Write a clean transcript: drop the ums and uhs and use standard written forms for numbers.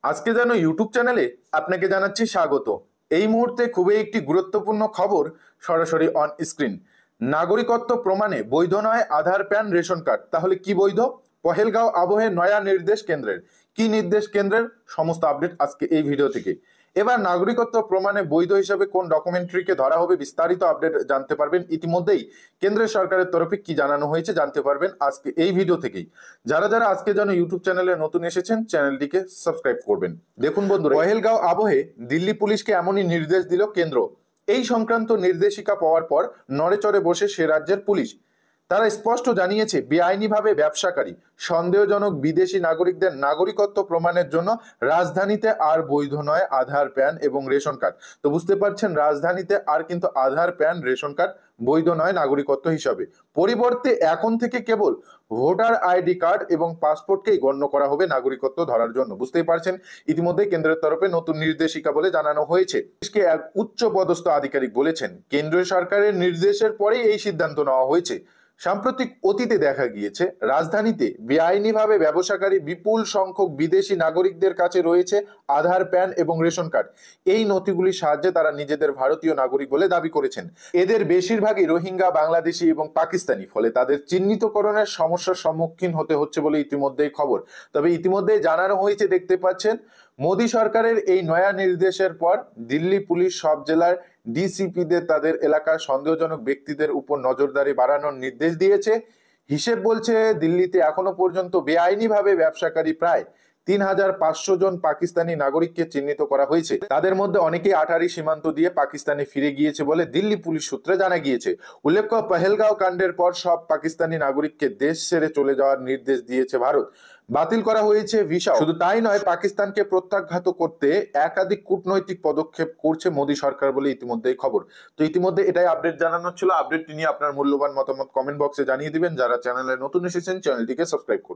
আজকে যেন ইউটিউব চ্যানেলে আপনাকে জানাচ্ছি স্বাগত। এই মুহূর্তে খুবই একটি গুরুত্বপূর্ণ খবর সরাসরি অন স্ক্রিন। নাগরিকত্ব প্রমাণে বৈধ নয় আধার, প্যান, রেশন কার্ড। তাহলে কি বৈধ? পহেলগাঁও আবহে নয়া নির্দেশ কেন্দ্রের। কি নির্দেশ কেন্দ্রের? সমস্ত আপডেট আজকে এই ভিডিও থেকে। এবার নাগরিকত্ব প্রমাণে বৈধ হিসাবে কোন ডকুমেন্টারিকে ধরা হবে, বিস্তারিত আপডেট জানতে পারবেন। ইতিমধ্যেই কেন্দ্রের সরকারের তরফে কি জানানো হয়েছে জানতে পারবেন আজকে এই ভিডিও থেকেই। যারা যারা আজকে যেন ইউটিউব চ্যানেলে নতুন এসেছেন, চ্যানেলটিকে সাবস্ক্রাইব করবেন। দেখুন বন্ধুরা, পহেলগাঁও আবহে দিল্লি পুলিশকে এমনই নির্দেশ দিল কেন্দ্র। এই সংক্রান্ত নির্দেশিকা পাওয়ার পর নড়েচড়ে বসে সে রাজ্যের পুলিশ। তারা স্পষ্ট জানিয়েছে, বেআইনিভাবে ব্যবসাকারী সন্দেহজনক বিদেশি নাগরিকদের নাগরিকত্ব প্রমাণের জন্য রাজধানীতে আর বৈধ নয় আধার, প্যান এবং রেশন কার্ড। তো বুঝতে পারছেন, রাজধানীতে আর কিন্তু আধার, প্যান, রেশন কার্ড বৈধ নয় নাগরিকত্ব হিসাবে। পরিবর্তে এখন থেকে কেবল ভোটার আইডি কার্ড এবং পাসপোর্টকেই গণ্য করা হবে নাগরিকত্ব ধরার জন্য। বুঝতেই পারছেন, ইতিমধ্যে কেন্দ্রের তরফে নতুন নির্দেশিকা বলে জানানো হয়েছে। এক উচ্চ পদস্থ আধিকারিক বলেছেন, কেন্দ্রীয় সরকারের নির্দেশের পরেই এই সিদ্ধান্ত নেওয়া হয়েছে। সাম্প্রতিক অতীতে দেখা গিয়েছে, রাজধানীতে বেআইনিভাবে ব্যবসাকারী বিপুল সংখ্যক বিদেশি নাগরিকদের কাছে রয়েছে আধার, প্যান এবং রেশন কার্ড। এই নথিগুলির সাহায্যে তারা নিজেদের ভারতীয় নাগরিক বলে দাবি করেছেন। এদের বেশিরভাগই রোহিঙ্গা, বাংলাদেশি এবং পাকিস্তানি। ফলে তাদের চিহ্নিতকরণের সমস্যার সম্মুখীন হতে হচ্ছে বলে ইতিমধ্যেই খবর। তবে ইতিমধ্যে জানানো হয়েছে, দেখতে পাচ্ছেন, মোদী সরকারের এই নয়া নির্দেশের পর দিল্লি পুলিশ সব জেলার ডিসিপিদের তাদের এলাকার সন্দেহজনক ব্যক্তিদের উপর নজরদারি বাড়ানোর নির্দেশ দিয়েছে। হিসেব বলছে, দিল্লিতে এখনো পর্যন্ত বেআইনিভাবে ব্যবসাকারী প্রায় ৩,৫০০ জন পাকিস্তানি নাগরিককে চিহ্নিত করা হয়েছে। তাদের মধ্যে অনেকেই আটারি সীমান্ত দিয়ে পাকিস্তানে ফিরে গিয়েছে বলে দিল্লি পুলিশ সূত্রে জানা গিয়েছে। উল্লেখ্য, পহেলগাঁও কাণ্ডের পর সব পাকিস্তানি নাগরিককে দেশ ছেড়ে চলে যাওয়ার নির্দেশ দিয়েছে ভারত। বাতিল করা হয়েছে ভিসা। শুধু তাই নয়, পাকিস্তানকে প্রত্যাঘাত করতে একাধিক কূটনৈতিক পদক্ষেপ করছে মোদী সরকার বলে ইতিমধ্যেই খবর। তো ইতিমধ্যে এটাই আপডেট জানানো ছিল। আপডেটটি নিয়ে আপনার মূল্যবান মতামত কমেন্ট বক্সে জানিয়ে দিবেন। যারা চ্যানেলে নতুন এসেছেন, চ্যানেলটিকে সাবস্ক্রাইব করুন।